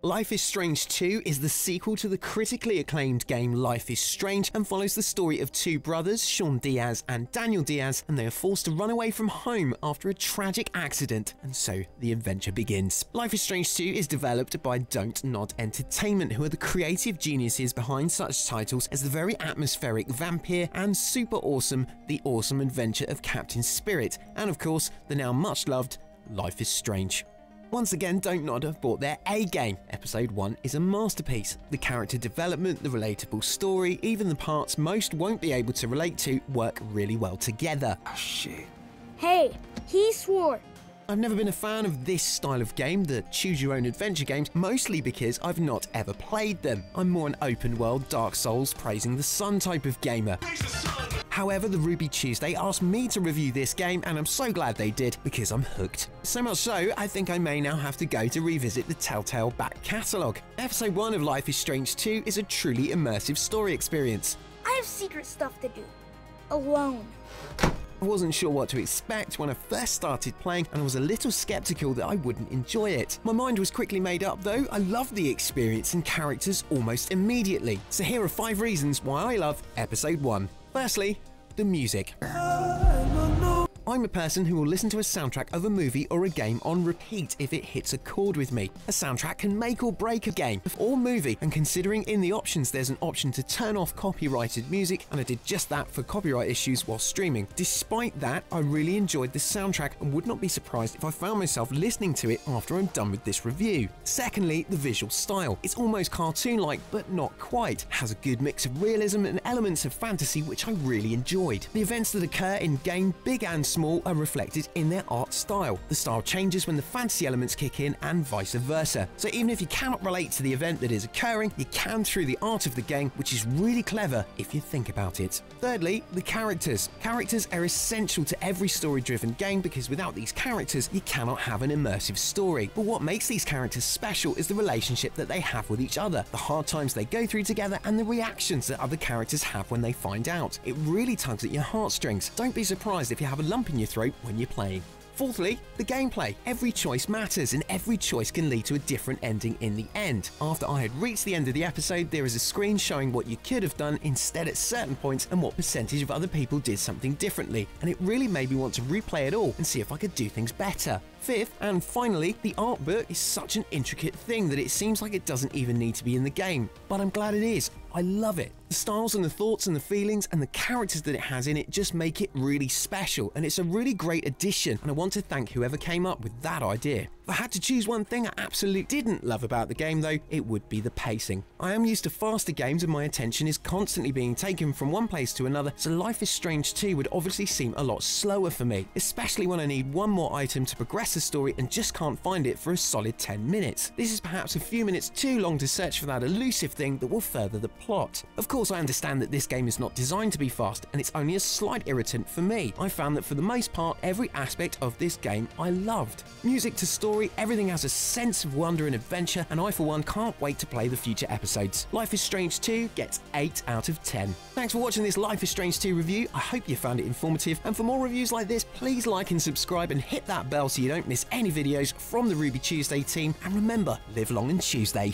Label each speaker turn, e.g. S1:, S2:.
S1: Life is Strange 2 is the sequel to the critically acclaimed game Life is Strange and follows the story of two brothers, Sean Diaz and Daniel Diaz, and they are forced to run away from home after a tragic accident, and so the adventure begins. Life is Strange 2 is developed by Dontnod Entertainment, who are the creative geniuses behind such titles as the very atmospheric Vampire and super awesome The Awesome Adventure of Captain Spirit, and of course the now much loved Life is Strange. Once again, Dontnod have brought their A-game. Episode 1 is a masterpiece. The character development, the relatable story, even the parts most won't be able to relate to work really well together.
S2: Oh shit.
S3: Hey, he swore.
S1: I've never been a fan of this style of game, the choose-your-own-adventure games, mostly because I've not ever played them. I'm more an open-world Dark Souls praising the sun type of gamer. However, the Ruby Tuesday asked me to review this game, and I'm so glad they did, because I'm hooked. So much so, I think I may now have to go to revisit the Telltale back catalogue. Episode 1 of Life is Strange 2 is a truly immersive story experience.
S3: I have secret stuff to do. Alone.
S1: I wasn't sure what to expect when I first started playing, and I was a little skeptical that I wouldn't enjoy it. My mind was quickly made up though. I loved the experience and characters almost immediately. So here are 5 reasons why I love Episode 1. Firstly, the music. I'm a person who will listen to a soundtrack of a movie or a game on repeat if it hits a chord with me. A soundtrack can make or break a game or movie, and considering in the options there's an option to turn off copyrighted music, and I did just that for copyright issues while streaming. Despite that, I really enjoyed the soundtrack and would not be surprised if I found myself listening to it after I'm done with this review. Secondly, the visual style. It's almost cartoon-like, but not quite. It has a good mix of realism and elements of fantasy which I really enjoyed. The events that occur in-game, big and small, are reflected in their art style. The style changes when the fantasy elements kick in and vice versa. So even if you cannot relate to the event that is occurring, you can through the art of the game, which is really clever if you think about it. Thirdly, the characters. Characters are essential to every story-driven game because without these characters, you cannot have an immersive story. But what makes these characters special is the relationship that they have with each other, the hard times they go through together, and the reactions that other characters have when they find out. It really tugs at your heartstrings. Don't be surprised if you have a lump in your throat when you're playing. Fourthly, the gameplay. Every choice matters, and every choice can lead to a different ending in the end. After I had reached the end of the episode, there is a screen showing what you could have done instead at certain points and what percentage of other people did something differently, and it really made me want to replay it all and see if I could do things better. Fifth, and finally, the art book is such an intricate thing that it seems like it doesn't even need to be in the game, but I'm glad it is. I love it. The styles and the thoughts and the feelings and the characters that it has in it just make it really special, and it's a really great addition, and I want to thank whoever came up with that idea. If I had to choose one thing I absolutely didn't love about the game though, it would be the pacing. I am used to faster games and my attention is constantly being taken from one place to another, so Life is Strange 2 would obviously seem a lot slower for me, especially when I need one more item to progress the story and just can't find it for a solid 10 minutes. This is perhaps a few minutes too long to search for that elusive thing that will further the plot. Of course, I understand that this game is not designed to be fast, and it's only a slight irritant for me. I found that for the most part, every aspect of this game I loved. Music to story, everything has a sense of wonder and adventure, and I for one can't wait to play the future episodes. Life is Strange 2 gets 8 out of 10. Thanks for watching this Life is Strange 2 review. I hope you found it informative, and for more reviews like this, please like and subscribe and hit that bell so you don't miss any videos from the Ruby Tuesday team, and remember, live long and Tuesday.